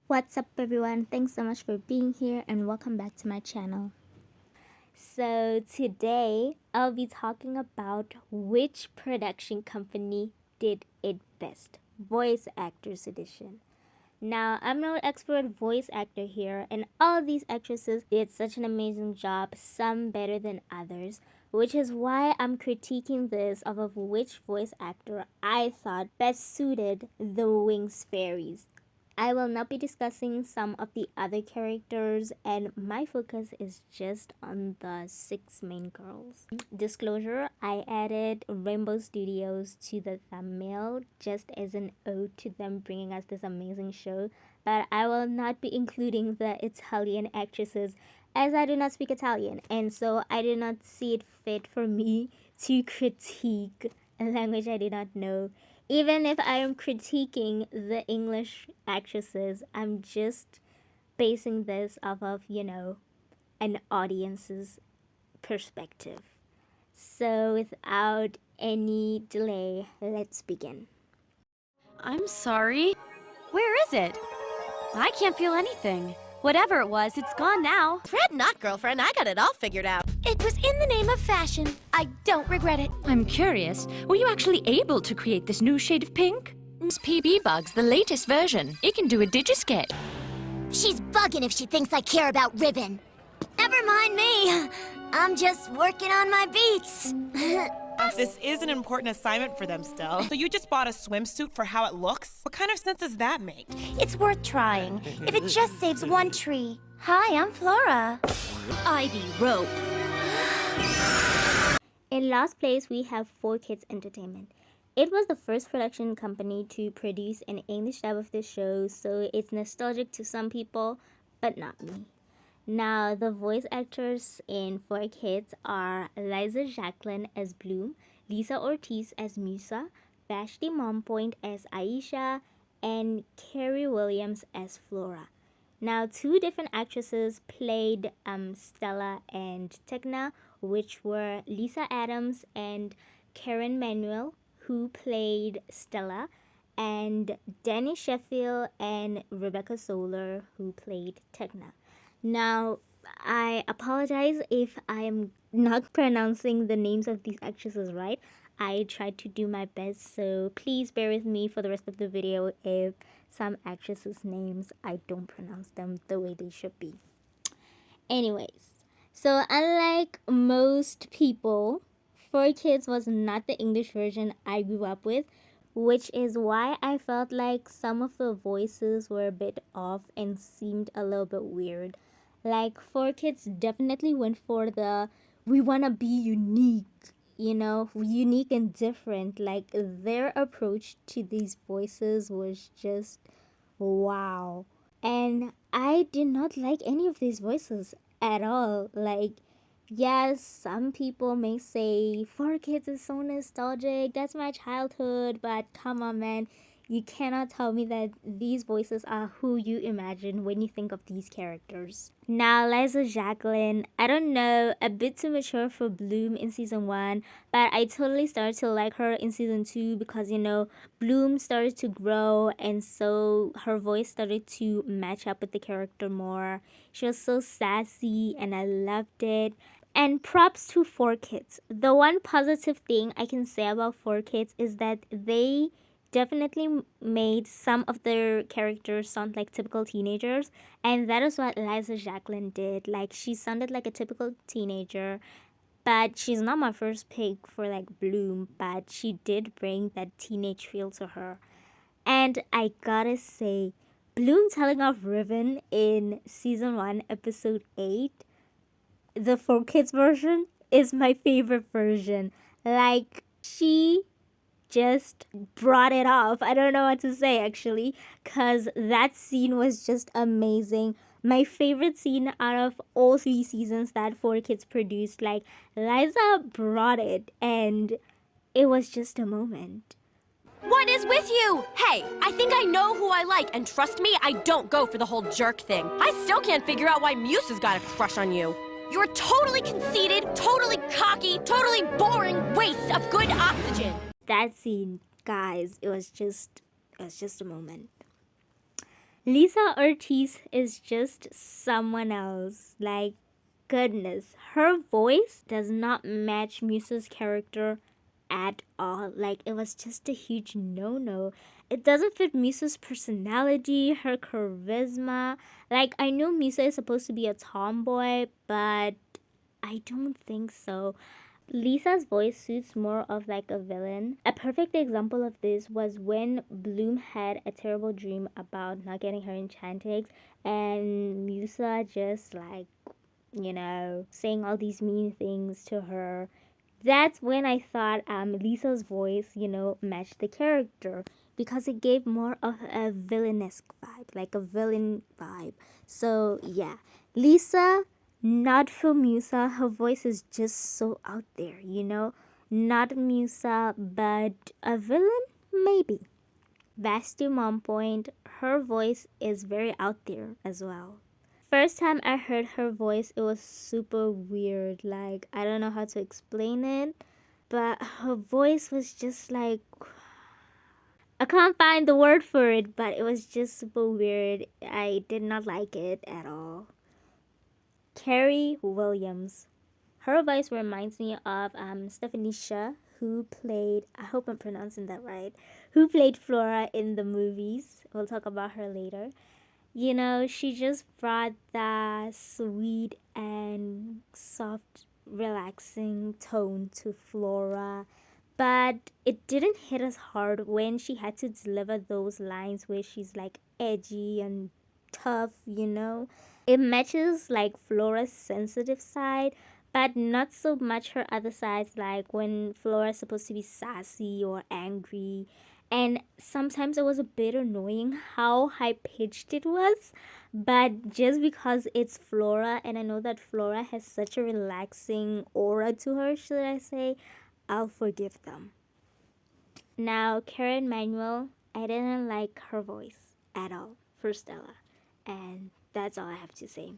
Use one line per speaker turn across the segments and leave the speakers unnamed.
What's up everyone? Thanks so much for being here and welcome back to my channel. So today I'll be talking about which production company did it best. Voice Actors Edition. Now, I'm no expert voice actor here, and all these actresses did such an amazing job, some better than others, which is why I'm critiquing this of which voice actor I thought best suited the Wings fairies. I will not be discussing some of the other characters, and my focus is just on the 6 main girls. Disclosure, I added Rainbow Studios to the thumbnail just as an ode to them bringing us this amazing show, but I will not be including the Italian actresses as I do not speak Italian, and so I did not see it fit for me to critique a language I did not know. Even if I am critiquing the English actresses, I'm just basing this off of, an audience's perspective. So without any delay, let's begin.
I'm sorry. Where is it? I can't feel anything. Whatever it was, it's gone now.
Fret not, girlfriend. I got it all figured out.
It was in the name of fashion. I don't regret it.
I'm curious, were you actually able to create this new shade of pink? It's PB Bugs, the latest version. It can do a digisketch.
She's bugging if she thinks I care about ribbon. Never mind me. I'm just working on my beats.
This is an important assignment for them still. So you just bought a swimsuit for how it looks? What kind of sense does that make?
It's worth trying, if it just saves one tree. Hi, I'm Flora.
Ivy Rope.
In last place, we have 4Kids Entertainment. It was the first production company to produce an English dub of the show, so it's nostalgic to some people, but not me. Now, the voice actors in 4Kids are Liza Jacqueline as Bloom, Lisa Ortiz as Musa, Vashti Mompoint as Aisha, and Carrie Williams as Flora. Now, 2 different actresses played Stella and Tecna, which were Lisa Adams and Karen Manuel, who played Stella, and Danny Sheffield and Rebecca Solar, who played Tecna. Now, I apologize if I'm not pronouncing the names of these actresses right. I tried to do my best, so please bear with me for the rest of the video if some actresses' names I don't pronounce them the way they should be. Anyways, so unlike most people, 4Kids was not the English version I grew up with, which is why I felt like some of the voices were a bit off and seemed a little bit weird. Like, 4Kids definitely went for the we want to be unique, unique and different. Like, their approach to these voices was just wow. And I did not like any of these voices at all. Like, yes, some people may say 4Kids is so nostalgic, that's my childhood, but come on, man. You cannot tell me that these voices are who you imagine when you think of these characters. Now, Liza Jacqueline, I don't know, a bit too mature for Bloom in season 1, but I totally started to like her in season 2 because, Bloom started to grow and so her voice started to match up with the character more. She was so sassy and I loved it. And props to 4Kids. The one positive thing I can say about 4Kids is that they definitely made some of their characters sound like typical teenagers, and that is what Liza Jacqueline did. Like, she sounded like a typical teenager, but she's not my first pick for like Bloom, but she did bring that teenage feel to her. And I gotta say, Bloom telling off Riven in season 1 episode 8, the 4Kids version, is my favorite version. Like, she just brought it off. I don't know what to say actually, because that scene was just amazing. My favorite scene out of all 3 seasons that 4Kids produced. Like, Liza brought it and it was just a moment.
What is with you? Hey, I think I know who I like, and trust me, I don't go for the whole jerk thing. I still can't figure out why Musa's got a crush on you. You're a totally conceited, totally cocky, totally boring waste of good oxygen.
That scene, guys, it was just a moment. Lisa Ortiz is just someone else. Like, goodness, her voice does not match Musa's character at all. Like, it was just a huge no-no. It doesn't fit Musa's personality, her charisma. Like, I know Musa is supposed to be a tomboy, but I don't think so. Lisa's voice suits more of like a villain. A perfect example of this was when Bloom had a terrible dream about not getting her enchantix, and Musa just like, saying all these mean things to her. That's when I thought Lisa's voice, matched the character because it gave more of a villainous vibe, like a villain vibe. So yeah, Lisa, not for Musa. Her voice is just so out there, Not Musa, but a villain? Maybe. Vastu Mompoint, her voice is very out there as well. First time I heard her voice, it was super weird. Like, I don't know how to explain it, but her voice was just like, I can't find the word for it, but it was just super weird. I did not like it at all. Carrie Williams. Her voice reminds me of Stephanie Shah, who played, I hope I'm pronouncing that right, who played Flora in the movies. We'll talk about her later. She just brought that sweet and soft, relaxing tone to Flora. But it didn't hit as hard when she had to deliver those lines where she's like edgy and tough, It matches like Flora's sensitive side, but not so much her other sides, like when Flora's supposed to be sassy or angry. And sometimes it was a bit annoying how high pitched it was, but just because it's Flora, and I know that Flora has such a relaxing aura to her, should I say, I'll forgive them. Now, Karen Manuel, I didn't like her voice at all for Stella, and that's all I have to say.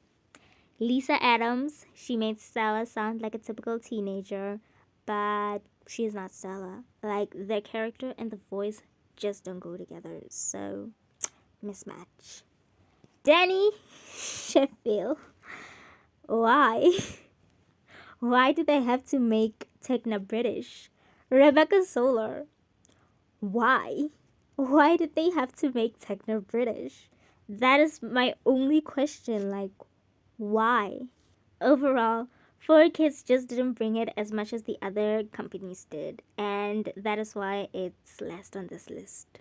Lisa Adams, she made Stella sound like a typical teenager, but she's not Stella. Like, the character and the voice just don't go together, so mismatch. Danny Sheffield, why? Why did they have to make Tecna British? Rebecca Solar, why? Why did they have to make Tecna British? That is my only question, like, why? Overall, 4Kids just didn't bring it as much as the other companies did, and that is why it's last on this list.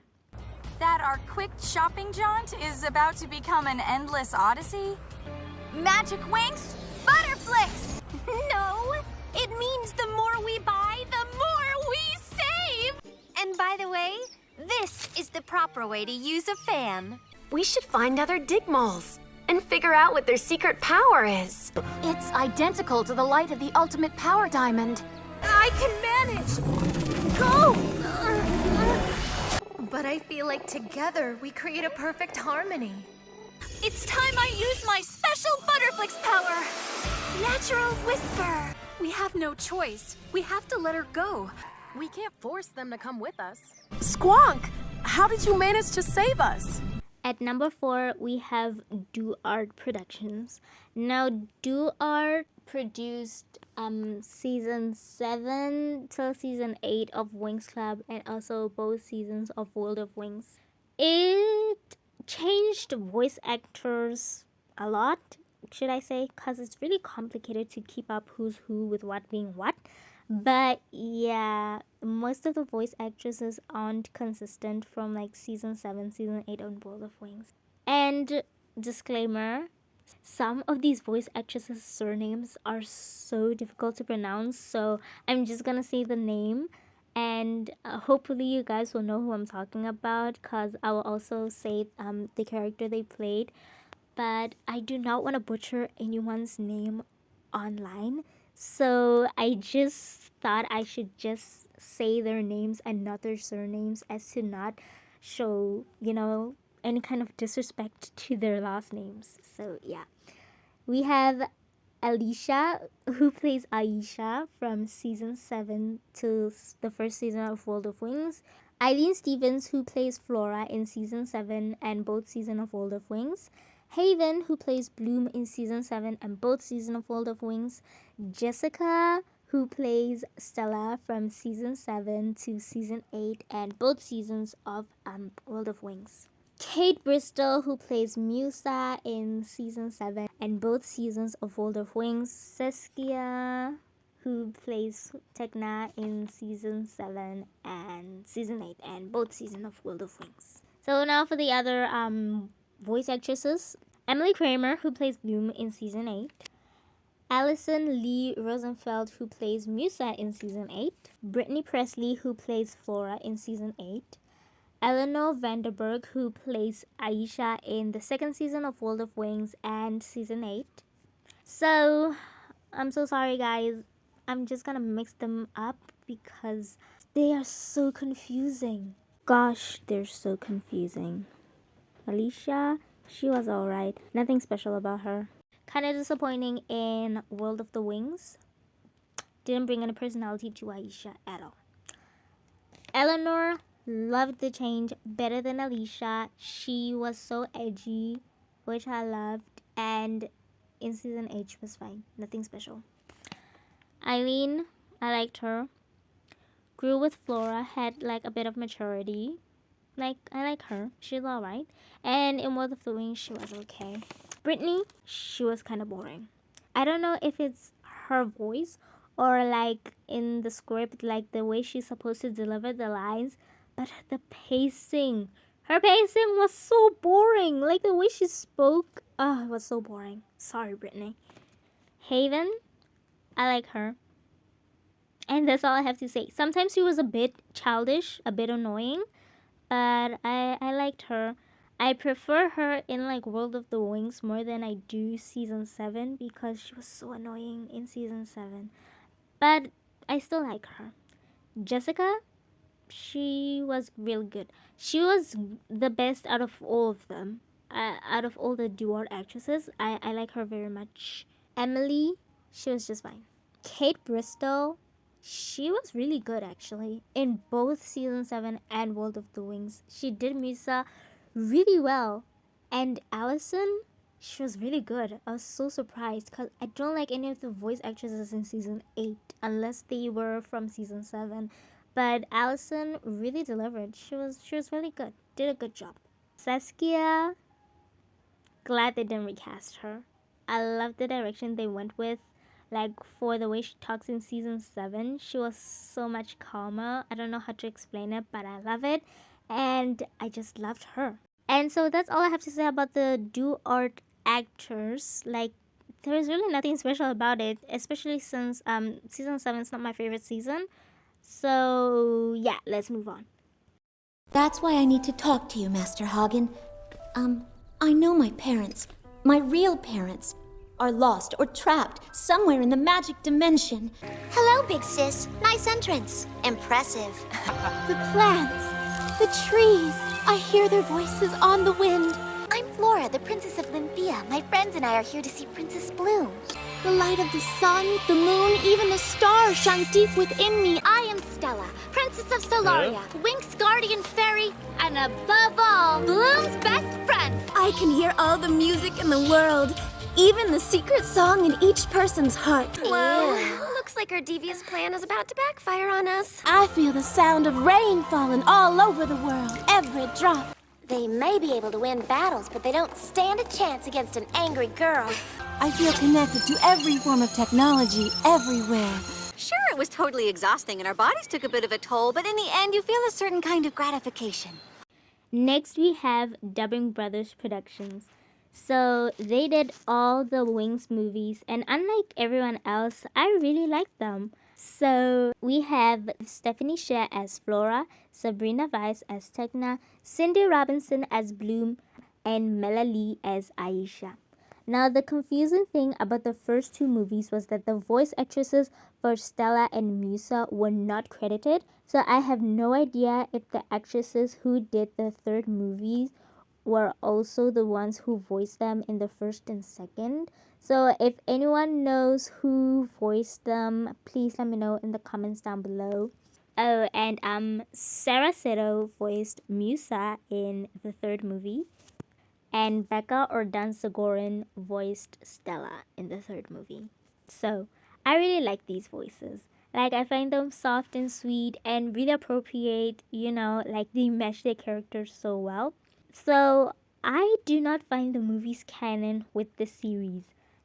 That our quick shopping jaunt is about to become an endless odyssey? Magic Wings, Butterflicks!
No, it means the more we buy, the more we save! And by the way, this is the proper way to use a fan.
We should find other Digmalls and figure out what their secret power is.
It's identical to the light of the ultimate power diamond.
I can manage! Go! But I feel like together we create a perfect harmony.
It's time I use my special Butterflicks power! Natural Whisper!
We have no choice. We have to let her go. We can't force them to come with us.
Squonk! How did you manage to save us?
At number 4, we have Do Art Productions. Now, Do Art produced season 7 till season 8 of Winx Club, and also both seasons of World of Wings. It changed voice actors a lot, should I say, because it's really complicated to keep up who's who with what being what. But yeah, most of the voice actresses aren't consistent from like season 7, season 8 on World of Wings. And disclaimer, some of these voice actresses' surnames are so difficult to pronounce, so I'm just gonna say the name, and hopefully you guys will know who I'm talking about, because I will also say the character they played. But I do not want to butcher anyone's name online, so I just thought I should just say their names and not their surnames, as to not show, any kind of disrespect to their last names. So yeah, we have Alicia, who plays Aisha from season 7 to the first season of World of Wings. Eileen Stevens, who plays Flora in season 7 and both season of World of Wings. Haven, who plays Bloom in season 7 and both season of World of Wings. Jessica, who plays Stella from season 7 to season 8 and both seasons of World of Wings. Kate Bristol, who plays Musa in season 7 and both seasons of World of Wings. Saskia, who plays Tecna in season 7 and season 8 and both seasons of World of Wings. So now for the other voice actresses. Emily Kramer, who plays Bloom in season 8. Allison Lee Rosenfeld, who plays Musa in season 8. Brittany Presley, who plays Flora in season 8. Eleanor Vanderberg, who plays Aisha in the second season of World of Wings and season 8. So, I'm so sorry guys. I'm just gonna mix them up because they are so confusing. Gosh, they're so confusing. Alicia, she was alright. Nothing special about her. Kind of disappointing in World of the Wings. Didn't bring any personality to Aisha at all. Eleanor, loved the change better than Alicia. She was so edgy, which I loved. And in season 8, she was fine. Nothing special. Eileen, I liked her. Grew with Flora, had like a bit of maturity. Like, I like her. She's alright. And in World of the Wings, she was okay. Brittany, she was kind of boring. I don't know if it's her voice or like in the script, like the way she's supposed to deliver the lines. But the pacing, her pacing was so boring. Like the way she spoke, it was so boring. Sorry, Brittany. Haven, I like her. And that's all I have to say. Sometimes she was a bit childish, a bit annoying, but I liked her. I prefer her in like World of the Wings more than I do season 7 because she was so annoying in season 7. But I still like her. Jessica, she was real good. She was the best out of all of them. Out of all the duo actresses, I like her very much. Emily, she was just fine. Kate Bristol, she was really good actually in both season 7 and World of the Wings. She did Musa really well. And Allison, she was really good. I was so surprised because I don't like any of the voice actresses in season 8 unless they were from season 7. But Allison really delivered. She was really good. Did a good job. Saskia, glad they didn't recast her. I love the direction they went with. Like for the way she talks in season 7, she was so much calmer. I don't know how to explain it, but I love it. And I just loved her. And so that's all I have to say about the duo art actors. Like there's really nothing special about it, especially since season 7 is not my favorite season. So yeah, let's move on.
That's why I need to talk to you, Master Hagen. I know my parents, my real parents, are lost or trapped somewhere in the magic dimension.
Hello, big sis. Nice entrance. Impressive.
The plants, the trees, I hear their voices on the wind.
I'm Flora, the Princess of Lynthia. My friends and I are here to see Princess Bloom.
The light of the sun, the moon, even the stars shine deep within me.
I am Stella, Princess of Solaria, Wink's guardian fairy, and above all, Bloom's best friend.
I can hear all the music in the world, even the secret song in each person's heart.
Whoa, looks like our devious plan is about to backfire on us.
I feel the sound of rain falling all over the world, every drop.
They may be able to win battles, but they don't stand a chance against an angry girl.
I feel connected to every form of technology, everywhere.
Sure, it was totally exhausting and our bodies took a bit of a toll, but in the end you feel a certain kind of gratification.
Next we have Dubbing Brothers Productions. So they did all the Wings movies, and unlike everyone else, I really liked them. So we have Stephanie Sheh as Flora, Sabrina Weiss as Tecna, Cindy Robinson as Bloom, and Mela Lee as Aisha. Now the confusing thing about the first 2 movies was that the voice actresses for Stella and Musa were not credited, so I have no idea if the actresses who did the third movie were also the ones who voiced them in the first and second. So if anyone knows who voiced them, please let me know in the comments down below. Oh, and Sarah Sito voiced Musa in the third movie, and Becca Ordansagorin voiced Stella in the third movie. So I really like these voices. Like, I find them soft and sweet and really appropriate, like they mesh their characters so well. So I do not find the movies canon with the series.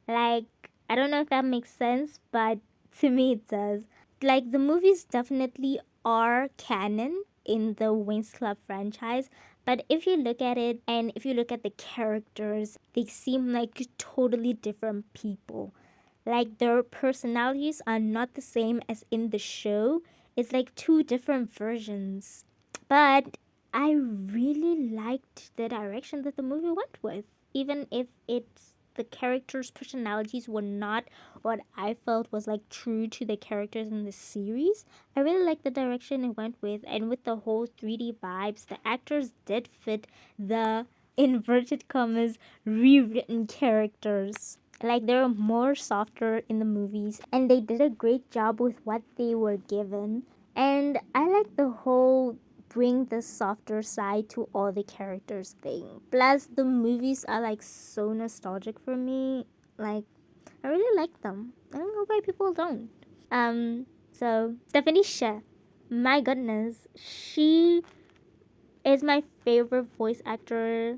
Like, I don't know if that makes sense, but to me it does. Like, the movies definitely are canon in the Winx Club franchise, but if you look at it and if you look at the characters, they seem like totally different people. Like, their personalities are not the same as in the show. It's like two different versions. But I really liked the direction that the movie went with. Even if the characters' personalities were not what I felt was like true to the characters in the series, I really liked the direction it went with. And with the whole 3D vibes, the actors did fit the inverted commas rewritten characters. Like, they were more softer in the movies, and they did a great job with what they were given. And I like the whole bring the softer side to all the characters thing. Plus, the movies are like so nostalgic for me. Like, I really like them. I don't know why people don't. So Stephanie Sheh, my goodness, she is my favorite voice actor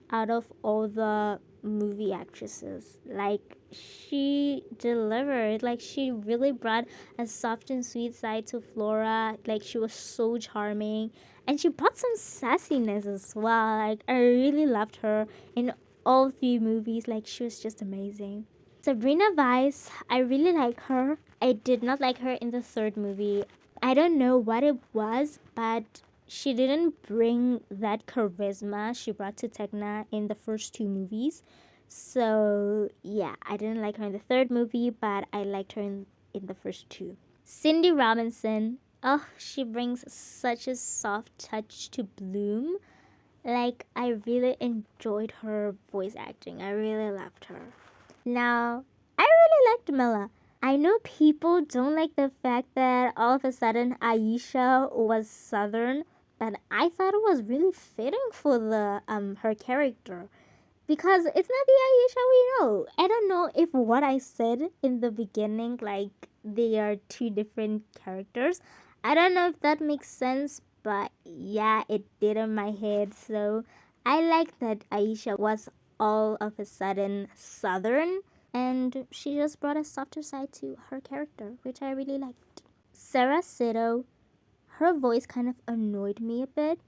out of all the movie actresses. Like, she delivered. Like, she really brought a soft and sweet side to Flora. Like, she was so charming, and she brought some sassiness as well. Like, I really loved her in all three movies. Like, she was just amazing. Sabrina Weiss, I really like her. I did not like her in the third movie. I don't know what it was, but she didn't bring that charisma she brought to Tecna in the first two movies. So, yeah, I didn't like her in the third movie, but I liked her in the first two. Cindy Robinson, oh, she brings such a soft touch to Bloom. Like, I really enjoyed her voice acting. I really loved her. Now, I really liked Mila. I know people don't like the fact that all of a sudden Aisha was Southern, but I thought it was really fitting for the her character, because it's not the Aisha we know. I don't know if what I said in the beginning, like they are two different characters, I don't know if that makes sense, but yeah, it did in my head. So I like that Aisha was all of a sudden Southern, and she just brought a softer side to her character, which I really liked. Sarah Sito, her voice kind of annoyed me a bit.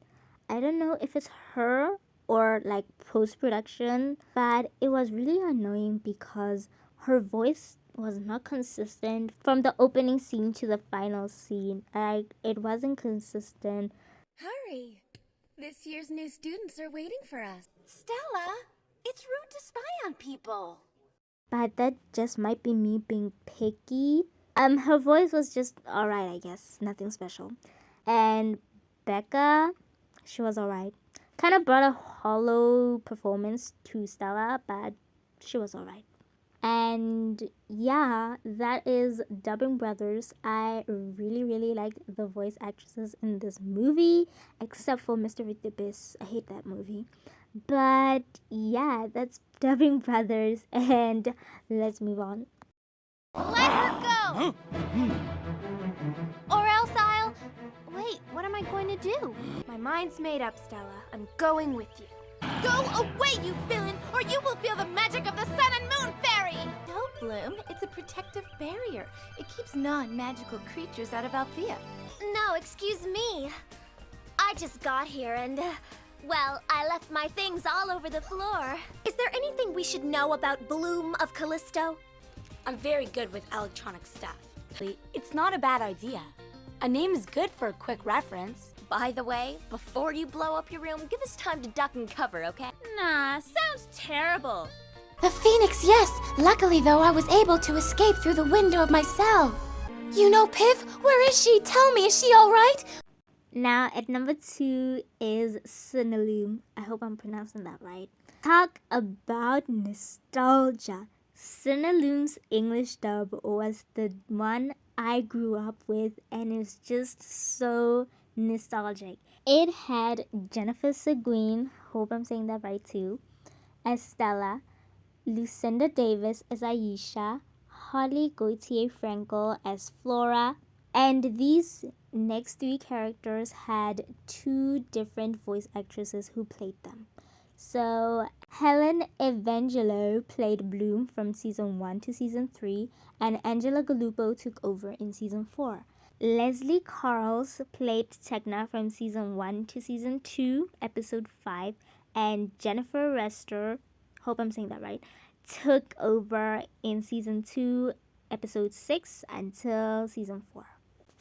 I don't know if it's her or like post-production, but it was really annoying because her voice was not consistent from the opening scene to the final scene. Like, it wasn't consistent.
Hurry! This year's new students are waiting for us. Stella, it's rude to spy on people.
But that just might be me being picky. Her voice was just alright, I guess. Nothing special. And Becca, she was alright. Kind of brought a hollow performance to Stella, but she was alright. And yeah, that is Dubbing Brothers. I really, really liked the voice actresses in this movie, except for Mr. with the Abyss. I hate that movie. But yeah, that's Dubbing Brothers, and let's move on.
Let her go! Or else I'll... Wait, what am I going to do?
My mind's made up, Stella. I'm going with you.
Go away, you villain, or you will feel the magic of the Sun and Moon Fairy!
Don't, Bloom. It's a protective barrier. It keeps non-magical creatures out of Althea.
No, excuse me. I just got here and, well, I left my things all over the floor. Is there anything we should know about Bloom of Callisto?
I'm very good with electronic stuff. It's not a bad idea. A name is good for a quick reference.
By the way, before you blow up your room, give us time to duck and cover, okay?
Nah, sounds terrible.
The Phoenix, yes! Luckily, though, I was able to escape through the window of my cell. You know, Piv, where is she? Tell me, is she alright?
Now, at number 2 is Sinaloom. I hope I'm pronouncing that right. Talk about nostalgia. Sinaloom's English dub was the one I grew up with, and it's just so nostalgic. It had Jennifer Seguin, hope I'm saying that right too, as Stella, Lucinda Davis as Aisha, Holly Gautier Frankel as Flora, and these next three characters had two different voice actresses who played them. So Helen Evangelo played Bloom from season 1 to season 3, and Angela Gallupo took over in season 4. Leslie Carls played Techna from season 1 to season 2, episode 5, and Jennifer Rester, hope I'm saying that right, took over in season 2, episode 6 until season 4.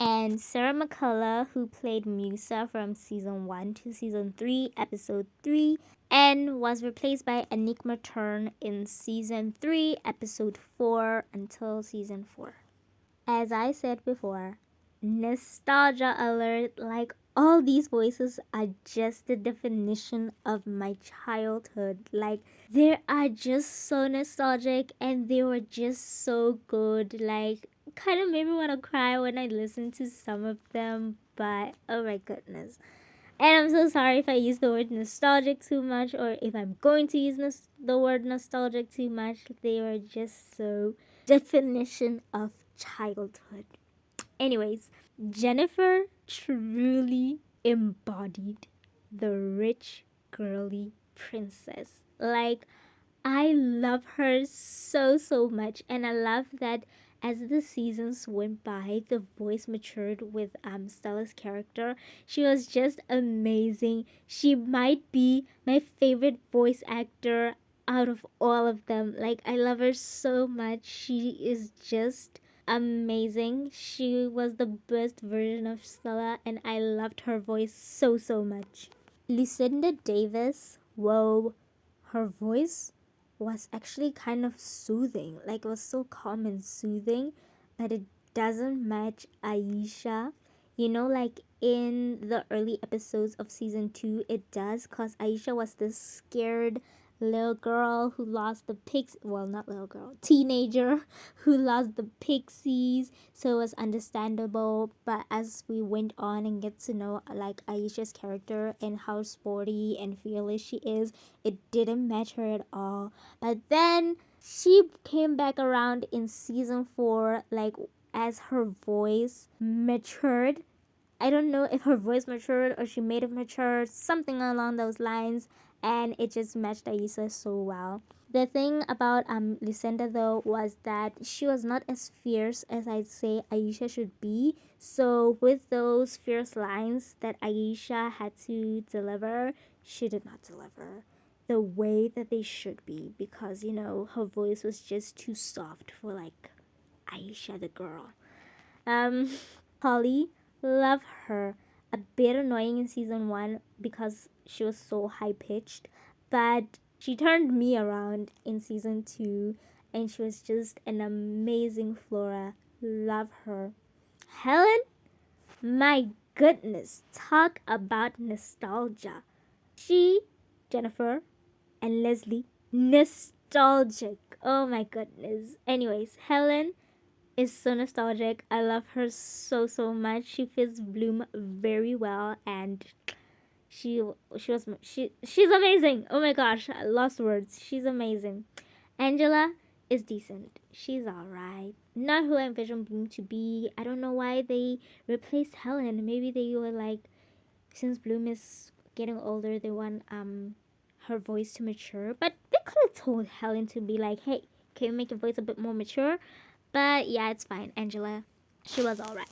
And Sarah McCullough, who played Musa from season 1 to season 3, episode 3, and was replaced by Enigma Turn in season 3, episode 4 until season 4. As I said before, nostalgia alert, like all these voices are just the definition of my childhood. Like, they are just so nostalgic and they were just so good. Like, kind of made me want to cry when I listened to some of them, but oh my goodness. And I'm so sorry if I use the word nostalgic too much, or if I'm going to use the word nostalgic too much. They were just so definition of childhood. Anyways, Jennifer truly embodied the rich, girly princess. Like, I love her so much, and I love that as the seasons went by, the voice matured with Stella's character. She was just amazing. She might be my favorite voice actor out of all of them. Like, I love her so much. She is just amazing. She was the best version of Stella, and I loved her voice so much. Lucinda Davis, whoa, her voice was actually kind of soothing. Like, it was so calm and soothing, but it doesn't match Aisha. You know, like in the early episodes of season 2, it does, cause Aisha was this scared little girl who lost the teenager who lost the pixies, so it was understandable. But as we went on and get to know like Aisha's character and how sporty and fearless she is, it didn't match her at all. But then she came back around in season 4, like as her voice matured. I don't know if her voice matured or she made it mature, something along those lines, and it just matched Aisha so well. The thing about Lucinda though was that she was not as fierce as I'd say Aisha should be. So with those fierce lines that Aisha had to deliver, she did not deliver the way that they should be, because you know her voice was just too soft for like Aisha the girl. Holly, love her. A bit annoying in season 1 because she was so high pitched, but she turned me around in season 2 and she was just an amazing Flora. Love her. Helen, my goodness, talk about nostalgia. She, Jennifer, and Leslie, nostalgic. Oh my goodness. Anyways, Helen is so nostalgic. I love her so much. She fits Bloom very well, and she's amazing. Oh my gosh, I lost words. She's amazing. Angela is decent. She's alright. Not who I envisioned Bloom to be. I don't know why they replaced Helen. Maybe they were like, since Bloom is getting older, they want her voice to mature. But they could have told Helen to be like, hey, can you make your voice a bit more mature? But yeah, it's fine. Angela, she was alright.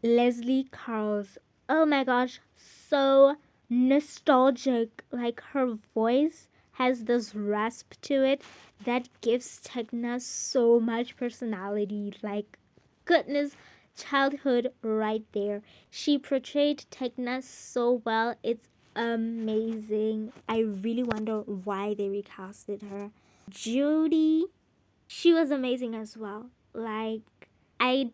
Leslie Carls, oh my gosh, so nostalgic. Like, her voice has this rasp to it that gives Techna so much personality. Like, goodness, childhood right there. She portrayed Techna so well. It's amazing. I really wonder why they recasted her. Jodie, she was amazing as well. Like, I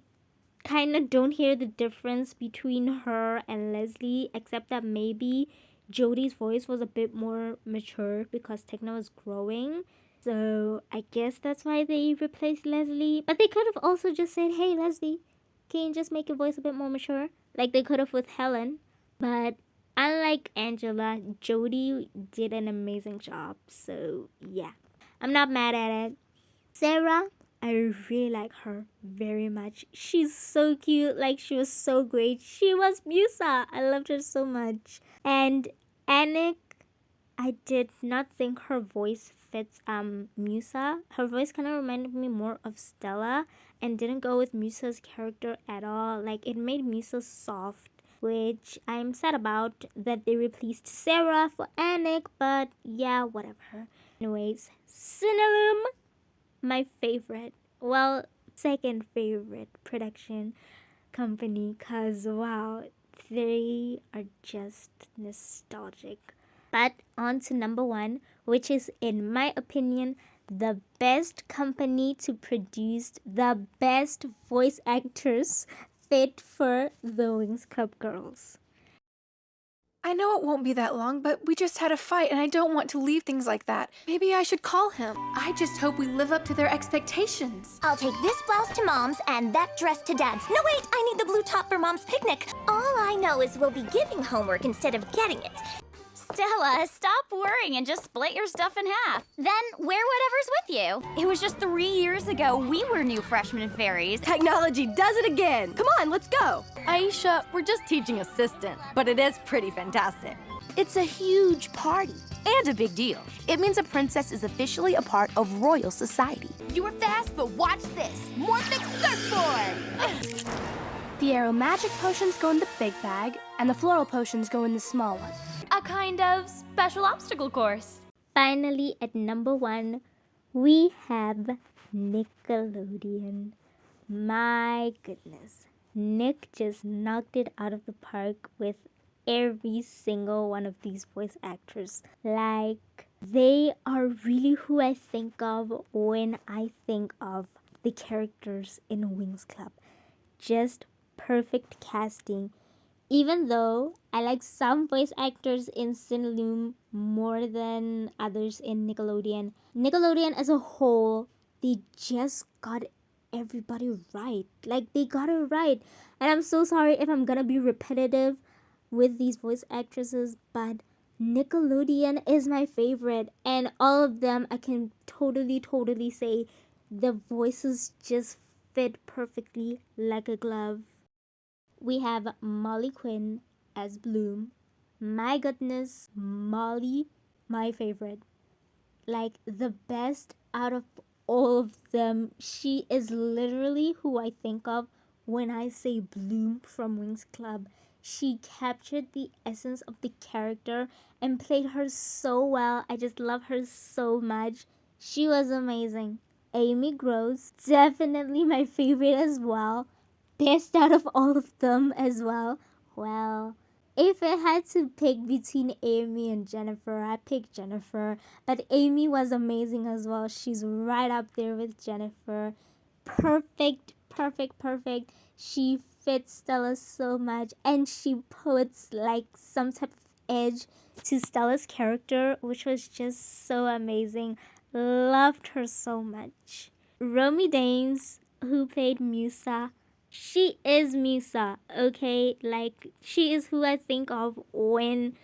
kind of don't hear the difference between her and Leslie, except that maybe Jodie's voice was a bit more mature because Techna was growing. So I guess that's why they replaced Leslie. But they could have also just said, hey, Leslie, can you just make your voice a bit more mature? Like they could have with Helen. But unlike Angela, Jodie did an amazing job. So yeah, I'm not mad at it. Sarah, I really like her very much. She's so cute. Like she was so great. She was Musa. I loved her so much. And Anik, I did not think her voice fits Musa. Her voice kind of reminded me more of Stella and didn't go with Musa's character at all. Like it made Musa soft, which I'm sad about that they replaced Sarah for Anik, but yeah, whatever. Anyways, Cinnalum, my favorite, well, second favorite production company, cause wow, they are just nostalgic. But on to number one, which is in my opinion the best company to produce the best voice actors fit for the Winx Club girls.
I know it won't be that long, but we just had a fight and I don't want to leave things like that. Maybe I should call him. I just hope we live up to their expectations.
I'll take this blouse to Mom's and that dress to Dad's. No, wait, I need the blue top for Mom's picnic. All I know is we'll be giving homework instead of getting it.
Stella, stop worrying and just split your stuff in half. Then wear whatever's with you. It was just 3 years ago we were new freshmen fairies.
Technology does it again. Come on, let's go. Aisha, we're just teaching assistant, but it is pretty fantastic. It's a huge party and a big deal. It means a princess is officially a part of royal society.
You were fast, but watch this. Morphic surfboard!
The arrow magic potions go in the big bag, and the floral potions go in the small one.
A kind of special obstacle course.
Finally, at number one, we have Nickelodeon. My goodness. Nick just knocked it out of the park with every single one of these voice actors. Like, they are really who I think of when I think of the characters in Winx Club. Just perfect casting. Even though I like some voice actors in Cinnalum more than others in Nickelodeon. Nickelodeon as a whole, they just got everybody right. Like, they got it right. And I'm so sorry if I'm gonna be repetitive with these voice actresses, but Nickelodeon is my favorite. And all of them, I can totally say the voices just fit perfectly like a glove. We have Molly Quinn as Bloom. My goodness, Molly, my favorite. Like the best out of all of them. She is literally who I think of when I say Bloom from Winx Club. She captured the essence of the character and played her so well. I just love her so much. She was amazing. Amy Gross, definitely my favorite as well. Best out of all of them as well. Well, if I had to pick between Amy and Jennifer, I'd pick Jennifer. But Amy was amazing as well. She's right up there with Jennifer. Perfect. She fits Stella so much. And she puts like some type of edge to Stella's character, which was just so amazing. Loved her so much. Romy Dames, who played Musa, she is Musa, okay? Like, she is who I think of when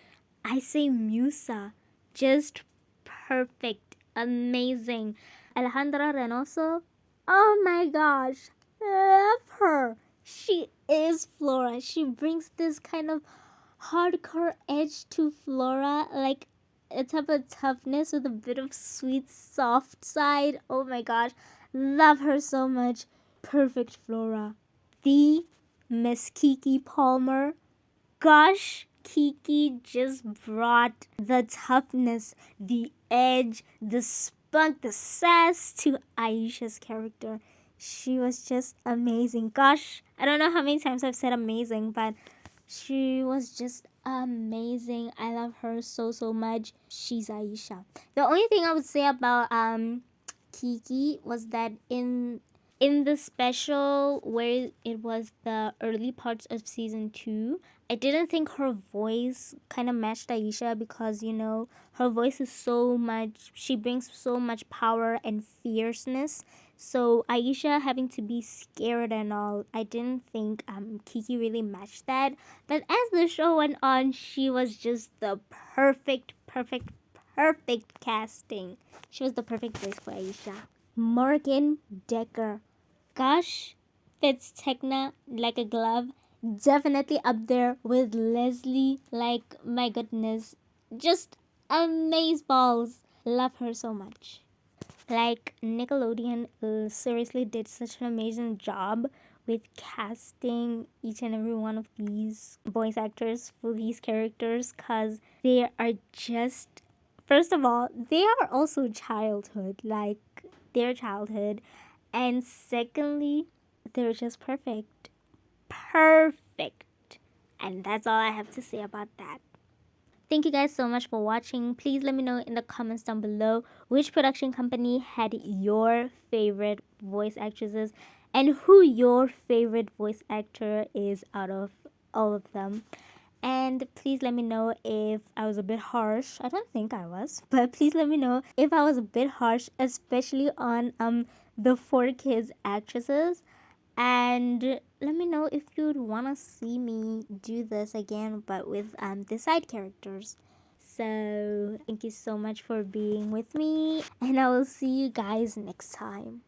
I say Musa. Just perfect, amazing. Alejandra Reynoso, oh my gosh, love her. She is Flora. She brings this kind of hardcore edge to Flora, like a type of toughness with a bit of sweet, soft side. Oh my gosh, love her so much. Perfect Flora. The Miss Kiki Palmer. Gosh, Kiki just brought the toughness, the edge, the spunk, the sass to Aisha's character. She was just amazing. Gosh, I don't know how many times I've said amazing, but she was just amazing. I love her so much. She's Aisha. The only thing I would say about Kiki was that in in the special where it was the early parts of season 2, I didn't think her voice kind of matched Aisha because, you know, her voice is so much, she brings so much power and fierceness. So Aisha having to be scared and all, I didn't think Kiki really matched that. But as the show went on, she was just the perfect casting. She was the perfect voice for Aisha. Morgan Decker. Gosh, fits Tekna like a glove. Definitely up there with Leslie. Like, my goodness. Just amazeballs. Love her so much. Like, Nickelodeon seriously did such an amazing job with casting each and every one of these voice actors for these characters, because they are just, first of all, they are also childhood, like their childhood, and secondly, they're just perfect. And that's all I have to say about that. Thank you guys so much for watching. Please let me know in the comments down below which production company had your favorite voice actresses and who your favorite voice actor is out of all of them. And please let me know if I was a bit harsh. I don't think I was, but please let me know if I was a bit harsh, especially on the 4Kids actresses. And let me know if you'd want to see me do this again, but with the side characters. So thank you so much for being with me, and I will see you guys next time.